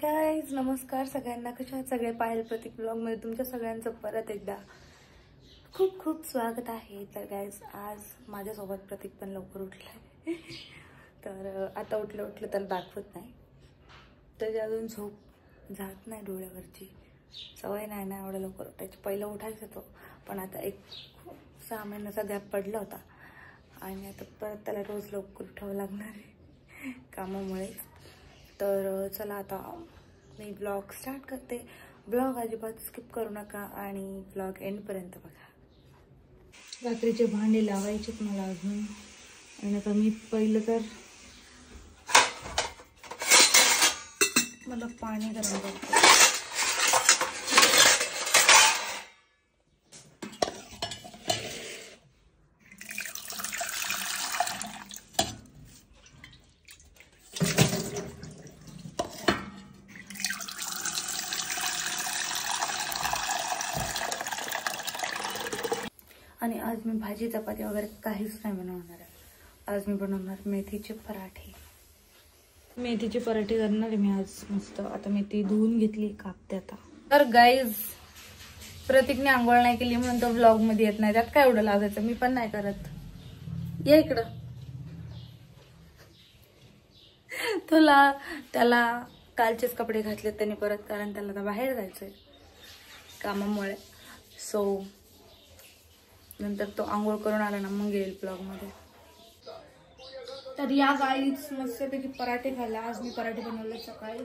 Guys नमस्कार सगळ्यांना, कशा आहात सगळे? पायल प्रतीक ब्लॉगमध्ये तुमच्या सगळ्यांचं परत एकदा खूप खूप स्वागत आहे. तर गाइज आज माझ्यासोबत प्रतीक पण लवकर उठलाय. तर आता उठलं तर दाखवत नाही, त्याची अजून झोप जात नाही, डोळ्यावरची सवय नाही ना एवढं लवकर उठायची. पहिलं उठायचं तो, पण आता एक 6 महिन्याचा गॅप पडला होता आणि आता परत त्याला रोज लवकर उठावं लागणार आहे कामामुळे. तर चला आता मी ब्लॉग स्टार्ट करते. ब्लॉग अजिबात स्किप करू नका आणि ब्लॉग एंडपर्यंत बघा. रात्रीचे भांडे लावायचेत मला अजून, आणि आता मी पहिलं तर मला पाणी गरम करते. आणि आज मी भाजी चपाती वगैरे काहीच नाही बनवणार आहे. आज मी बनवणार मेथीचे पराठे. मेथीचे पराठे करणार आहे मी आज मस्त. आता मेथी धुवून घेतली, कापते आता. तर गाईज प्रतीकने आंघोळ नाही केली म्हणून तो व्लॉग मध्ये येत नाही. त्यात काय एवढं लागायचं, मी पण नाही करत. ये इकडं. त्याला कालचेच कपडे घातलेत त्यांनी परत, कारण त्याला आता बाहेर जायचंय कामामुळे. सो नंतर तो आंघोळ करून आला ना मग येईल ब्लॉग मध्ये. तर या गाईज मस्तपैकी पराठे खायला. आज मी पराठे बनवले सकाळी,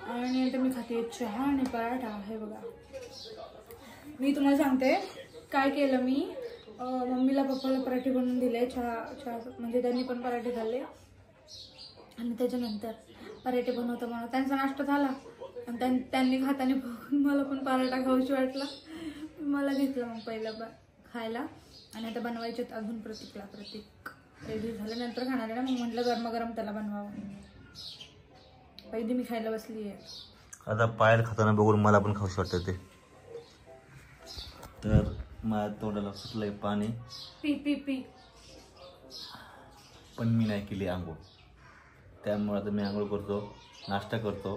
आणि आता मी खाते चहा आणि पराठा. हे बघा, मी तुम्हाला सांगते काय केलं मी. मम्मीला पप्पाला पराठे बनवून दिले, चहा म्हणजे त्यांनी पण पराठे खाल्ले. आणि त्याच्यानंतर पराठे बनवता त्यांचा नाश्ता झाला, आणि त्यांनी खाताना बघून मला पण पराठा खाऊशी वाटला. मला घेतलं मग पहिलं खायला. आणि आता बनवायचे अजून प्रतीकला. प्रतीक रेडी झाल्यानंतर खाणार आहे ना, मग म्हटलं गरमागरम त्याला बनवावं. पहिली मी खायला बसली आहे. आता पायल खाताना बघून मला पण खाऊशी वाटतं ते. तर माझ्या तोंडाला सुटलंय पाणी. P P P. पण मी नाही केली आंघोळ, त्यामुळे आता मी आंघोळ करतो, नाश्ता करतो.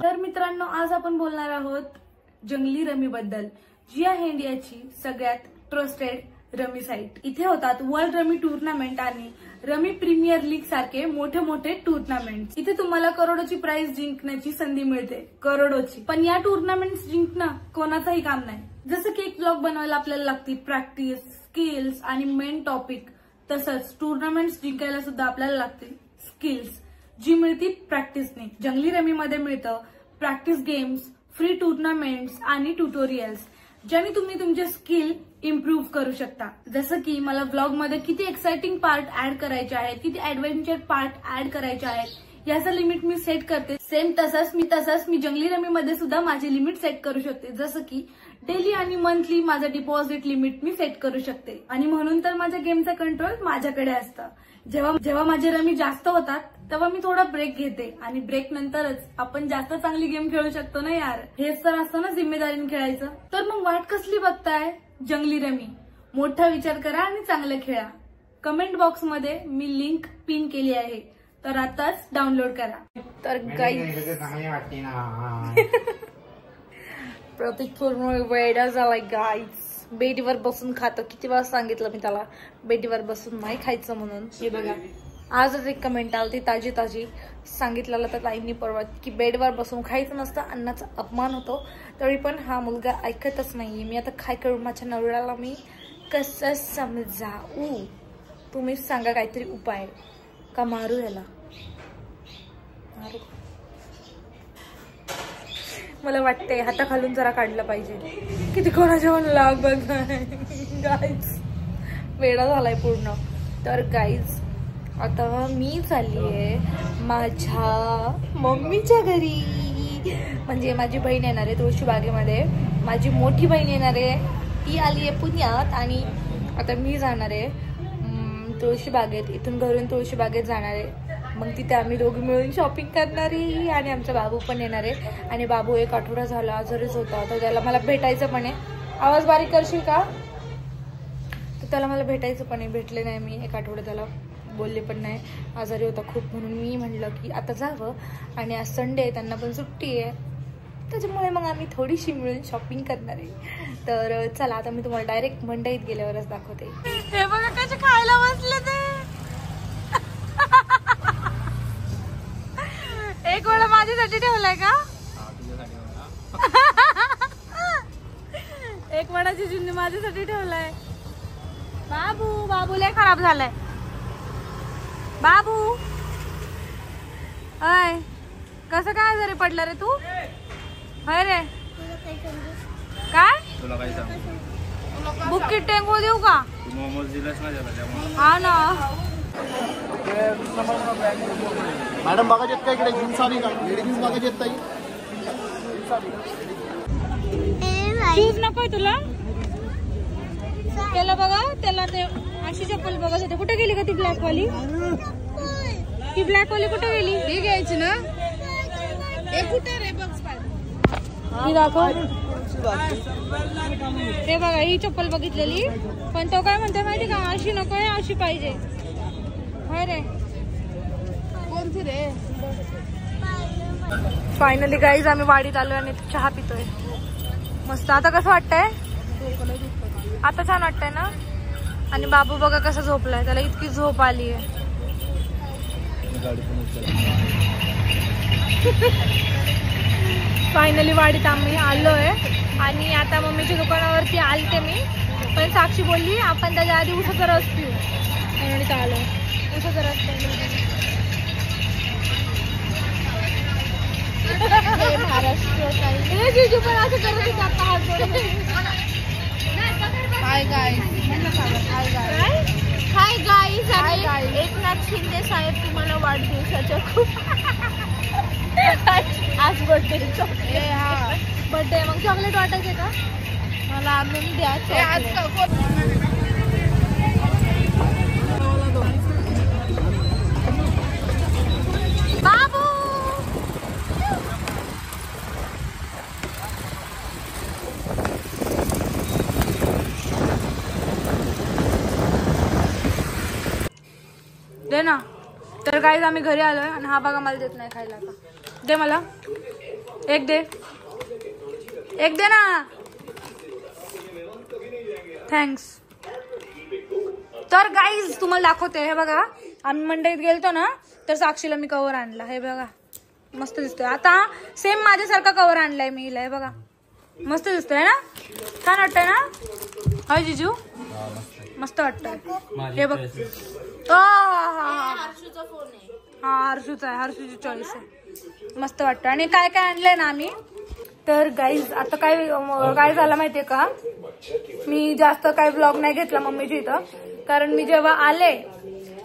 तर मित्रांनो, आज आपण बोलणार आहोत जंगली रमी बद्दल, जी आहे इंडियाची सगळ्यात ट्रस्टेड रमी साईट. इथे होतात वर्ल्ड रमी टूर्नामेंट आणि रमी प्रीमियर लीग सारखे मोठे मोठे टूर्नामेंट. इथे तुम्हाला करोडोची प्राइज जिंकण्याची संधी मिळते, करोडोची. पण या टूर्नामेंट जिंकणं कोणाचंही काम नाही. जसं की एक ब्लॉग बनवायला आपल्याला लागती प्रॅक्टिस, स्किल्स आणि मेन टॉपिक, तसंच टूर्नामेंट्स जिंकायला सुद्धा आपल्याला लागते स्किल्स, जी मिळती प्रॅक्टिसने. जंगली रमी मध्ये मिळतं प्रॅक्टिस गेम्स, फ्री टूर्नामेंट्स आणि ट्युटोरियल्स, ज्याने तुम्ही तुमचे स्किल इम्प्रूव्ह करू शकता. जसं की मला ब्लॉग मध्ये किती एक्साइटिंग पार्ट ऍड करायचे आहेत, किती ऍडव्हेंचर पार्ट ऍड करायचे आहेत, याचं लिमिट मी सेट करते. सेम तसंच मी जंगली रमी मध्ये सुद्धा माझी लिमिट सेट करू शकते. जसं की डेली आणि मंथली माझं डिपॉझिट लिमिट मी सेट करू शकते. आणि म्हणून तर माझ्या गेमचा कंट्रोल माझ्याकडे असतं. जेव्हा माझे रमी जास्त होतात तेव्हा मी थोडा ब्रेक घेते, आणि ब्रेक नंतरच आपण जास्त चांगली गेम खेळू शकतो ना यार. हेच तर असतं ना जिम्मेदारीने खेळायचं. तर मग वाट कसली बघताय? जंगली रमी मोठा विचार करा आणि चांगलं खेळा. कमेंट बॉक्स मध्ये मी लिंक पिन केली आहे, तर आताच डाउनलोड करा. तर गाईज प्रतीक पूर्ण वेडा झालाय गाईज. बेडीवर बसून खातो. किती वेळा सांगितलं मी त्याला बेडीवर बसून नाही खायचं म्हणून. हे बघा, आजच एक कमेंट आली ताजी सांगितलेलं तर ताईंनी परवा की बेडवर बसून खायचं नसतं, अन्नाचा अपमान होतो. तरी पण हा मुलगा ऐकतच नाहीये. मी आता काय करू? माझ्या नवऱ्याला मी कसं समजावू? तुम्हीच सांगा काहीतरी उपाय. का मारू याला? मारू? मला वाटतंय हाताखालून जरा काढलं पाहिजे. किती कोणाच्या म्हणला बघ गाईज, वेडा झालाय पूर्ण. तर गाईज आता मी चाललीये माझ्या मम्मीच्या घरी. म्हणजे माझी बहीण येणार आहे तुळशीबागेमध्ये. माझी मोठी बहीण येणार आहे, ती आली आहे पुण्यात. आणि आता मी जाणार आहे तुळशीबागेत. इथून घरून तुळशीबागेत जाणार आहे. मग तिथे आम्ही दोघी मिळून शॉपिंग करणार आहे. आणि आमचा बाबू पण येणार आहे. आणि बाबू 1 आठवडा झाला आजारीच होता, तर त्याला मला भेटायचं पण आहे. आवाज बारीक करशील का? तर त्याला मला भेटायचं पण आहे. भेटले नाही मी 1 आठवडा त्याला. बोलले पण नाही, आजारी होता खूप, म्हणून मी म्हटलं की आता जावं. आणि आज संडे आहे, त्यांना पण सुट्टी आहे, त्याच्यामुळे मग आम्ही थोडीशी मिळून शॉपिंग करणार आहे. तर चला आता मी तुम्हाला डायरेक्ट मंडईत गेल्यावरच दाखवते. हे बघा कसे खायला बसले ते. एक वेळा माझ्यासाठी ठेवलाय का? एक वडाची जुन्नी माझ्यासाठी ठेवलाय. बाबू, बाबू लय खराब झालाय. बाबू अय कसं काय जरी पडलं रे तू? होय रे, काय तुला काय सांगू? बुक्की टेंगू देऊ का? मोमोज दिलास ना त्याला. हा ना. मॅडम बघा येत का इकडे जीन्स आली का? लेडीज बघा येत ताई. शूज नकोय तुला? त्याला बघा, त्याला ते अशी चप्पल बघत होते. कुठे गेली का ती ब्लॅक वाली? ती ब्लॅक वाली कुठे गेली? ही घ्यायची ना. हे कुठे रे बघ ही दाखव. ते बघा ही चप्पल बघितलेली, पण तो काय म्हणते माहिती का, अशी नकोय अशी पाहिजे. होय रे. कोणती रे? फायनली गाईज आम्ही वाडीत आलोय आणि चहा पितोय मस्त. आता कसं वाटतंय? आता छान वाटतंय ना. आणि बाबू बघा कसं झोपलाय, त्याला इतकी झोप आली आहे. फायनली वाडीत आम्ही आलोय आणि आता मम्मीच्या दुकानावरती आलते मी, पण साक्षी बोलली आपण त्याच्या आधी उसाचा रस पिऊ म्हणून इथं आलोय. उसाचा रस महाराष्ट्र जीजू पण असं करत होता. Hi guys, hi guys. आणि एकनाथ शिंदे साहेब तुम्हाला वाढदिवसाच्या खूप आज बर्थडे. हा बर्थडे, मग चॉकलेट वाटायचे का? मला आणून द्या. बाबू दे ना. तर गाईज आम्ही घरी आलोय आणि हा बघा मला देत नाही खायला. का दे मला एक, दे एक, दे ना. थँक्स. तर गाईज तुम्हाला दाखवते, हे बघा आम्ही मंडईत गेलतो ना, तर साक्षीला मी कवर आणला. हे बघा मस्त दिसतोय. आता सेम माझ्यासारखा कवर आणलाय मी हिला. हे बघा मस्त दिसतोय ना, छान वाटतंय ना. हाय जिजू, मस्त वाटतंय. हे बघ, हा हर्षूचा आहे, हर्षूची चॉईस आहे. मस्त वाटतं. आणि काय काय आणलंय ना आम्ही. तर गाईज आता काय झालं माहितीये का, मी जास्त काय ब्लॉग नाही घेतला मम्मीची इथं, कारण मी जेव्हा आले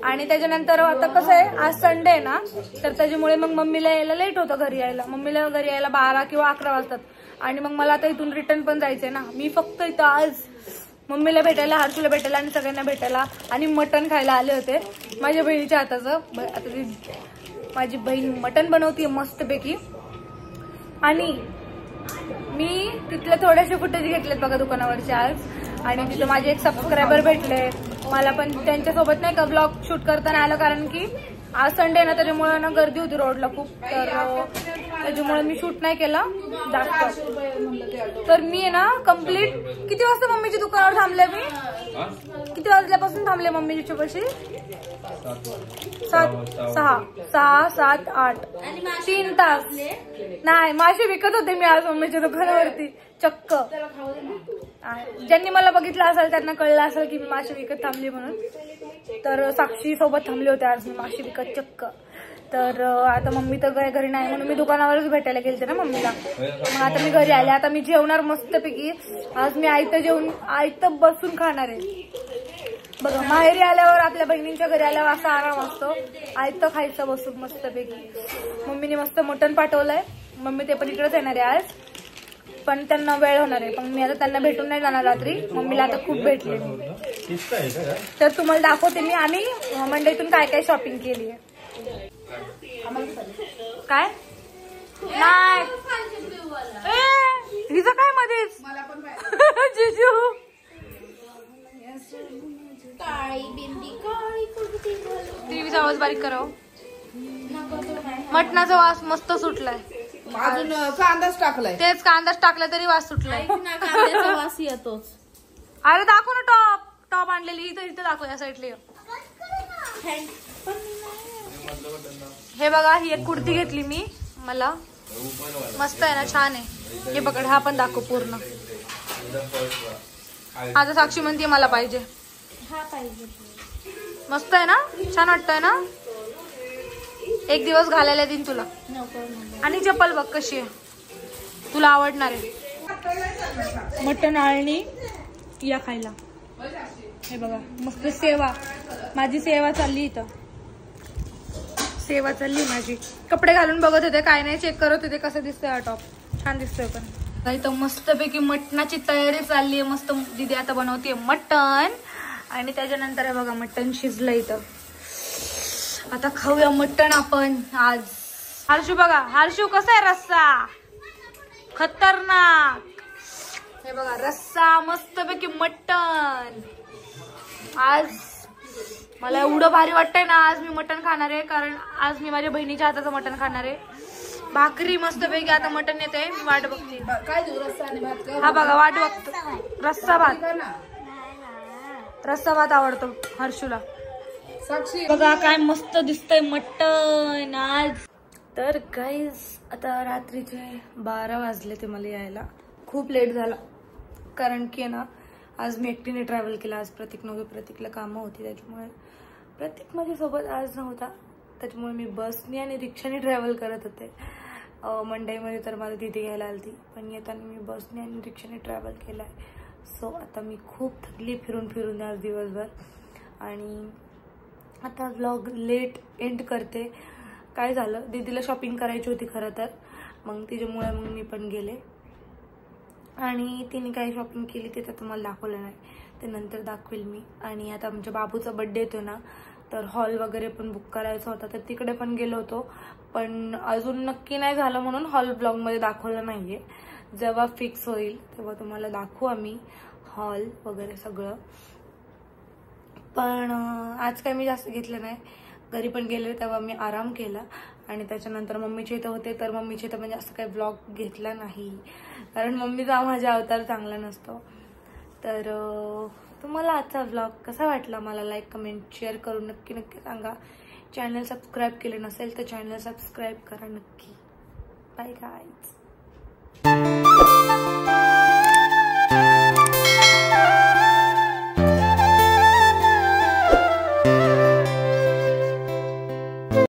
आणि त्याच्यानंतर आता कसं आहे आज संडे आहे ना, तर त्याच्यामुळे मग मम्मीला यायला लेट होतं घरी यायला. मम्मीला घरी यायला 12 किंवा 11 वाजतात. आणि मग मला आता इथून रिटर्न पण जायचंय ना. मी फक्त इथं आज मम्मीला भेटायला, हर्षूला भेटायला आणि सगळ्यांना भेटायला आणि मटण खायला आले होते माझ्या बहिणीच्या हाताचं. आता ती माझी बहीण मटण बनवतीये मस्तपैकी. आणि मी तिथले थोडेसे फुटेज घेतलेत बघा दुकानावरचे आज. आणि तिथं माझे एक सबस्क्रायबर भेटले मला, पण त्यांच्यासोबत नाही का ब्लॉग शूट करताना आलं, कारण की आज संडे ना, त्याच्यामुळे ना गर्दी होती रोडला खूप. तर त्याच्यामुळे मी शूट नाही केलं जास्त. तर मी ना कम्प्लीट किती वाजता मम्मीच्या दुकानावर थांबले मी? किती वाजल्यापासून थांबले मम्मीच्या पाशी? 6, 7, 8 3 तास. नाही, मासे विकत होते मी आज मम्मीच्या दुकानावरती चक्क. ज्यांनी मला बघितलं असेल त्यांना कळलं असेल की मी मासे विकत थांबली म्हणून. तर साक्षी सोबत थांबले होते आज मी मासे विकत चक्क. तर आता मम्मी तर घरी नाही म्हणून मी दुकानावरच भेटायला गेलते ना मम्मीला. मग आता मी घरी आले. आता मी जेवणार मस्तपैकी. आज मी आयतं बसून खाणार आहे. बघा माहेरी आल्यावर, आपल्या बहिणींच्या घरी आल्यावर असा आराम असतो, आयतं खायचं बसून मस्तपैकी. मम्मीने मस्त मटण पाठवलंय. मम्मी ते पण इकडेच येणार आहे आज, पण त्यांना वेळ होणार आहे. पण मी आता त्यांना भेटून नाही जाणार रात्री. मम्मीला आता खूप भेटले. तर तुम्हाला दाखवते मी आम्ही मंडईतून काय काय शॉपिंग केली आहे. काय नाही हिचं काय मध्येच जिजू टीव्हीचा आवाज बारीक कराव. मटणाचा वास मस्त सुटलाय. अजून कांदाच टाकलाय. तेच कांदाच टाकला तरी वास सुटलाय. कांद्याचा वास येतोच. अरे दाखव ना टॉप. टॉप आणलेली इथं दाखव या साईडला. हे बघा ही एक कुर्ती घेतली मी. मला मस्त आहे ना, छान आहे. हे बघा हा पण दाखव पूर्ण. आता साक्षी म्हणते मला पाहिजे. हा पाहिजे. मस्त आहे ना, छान वाटतंय ना. एक दिवस घालायला देईन तुला. आणि चप्पल बघ कशी आहे, तुला आवडणार आहे. मटण आळणी या खायला. हे बघा मस्त सेवा. माझी सेवा चालली इथं. सेवा चालली माझी. कपडे घालून बघत होते, काय नाही चेक करत होते कसं दिसतोय हा टॉप. छान दिसतोय पण. इथं मस्तपैकी मटणाची तयारी चालली आहे. मस्त दीदी आता बनवते मटण. आणि त्याच्यानंतर आहे बघा मटण शिजलं इथं. आता खाऊया मटण आपण आज. हर्षू बघा, हर्षू कसा आहे रस्सा. खतरनाक. हे बघा रस्सा मस्तपैकी मटण. आज मला एवढं भारी वाटतंय ना. आज मी मटण खाणार आहे, कारण आज मी माझ्या बहिणीच्या हाताचं मटण खाणार आहे. भाकरी मस्तपैकी आता मटण येते. मी वाट बघते. काय देऊ रस्सा आणि भात. हा बघा वाट बघतो. रस्सा भात. रस्सा भात आवडतो हर्षूला. साक्षी बघा काय मस्त दिसतंय मटण आज. तर गाईज आता रात्रीचे 12 वाजले ते मला यायला. खूप लेट झाला, कारण की ना आज मी एकटीने ट्रॅव्हल केला. आज प्रतीक नव्हते, प्रतीकला कामं होती, त्याच्यामुळे प्रतीक माझ्यासोबत आज नव्हता. त्याच्यामुळे मी बसने आणि रिक्षाने ट्रॅव्हल करत होते. मंडईमध्ये तर मला तिथे घ्यायला आलती, पण येताना मी बसने आणि रिक्षाने ट्रॅव्हल केलं आहे. सो आता मी खूप थकली फिरून फिरून आज दिवसभर. आणि आता व्लॉग लेट एंड करते. काय झालं, दीदीला शॉपिंग करायची होती खरं तर, मग तिच्यामुळे मग मी पण गेले. आणि तिने काही शॉपिंग केली ते तर तुम्हाला दाखवलं नाही, ते नंतर दाखवेल मी. आणि आता आमच्या बाबूचा बड्डे येतो ना, तर हॉल वगैरे पण बुक करायचा होता, तर तिकडे पण गेलो होतो. पण अजून नक्की नाही झालं म्हणून हॉल ब्लॉगमध्ये दाखवलं नाहीये. जेव्हा फिक्स होईल तेव्हा तुम्हाला दाखवू आम्ही हॉल वगैरे सगळं. पण आज काय मी जास्त घेतलं नाही. घरी पण गेले तेव्हा मी आराम केला. आणि त्याच्यानंतर मम्मीच्या इथं होते, तर मम्मीच्या इथं म्हणजे असं काही ब्लॉग घेतला नाही, कारण मम्मीचा माझा अवतार चांगला नसतो. तर तुम्हाला आजचा ब्लॉग कसा वाटला मला लाईक कमेंट शेअर करून नक्की नक्की सांगा. चॅनल सबस्क्राईब केले नसेल तर चॅनल सबस्क्राईब करा नक्की. Bye guys.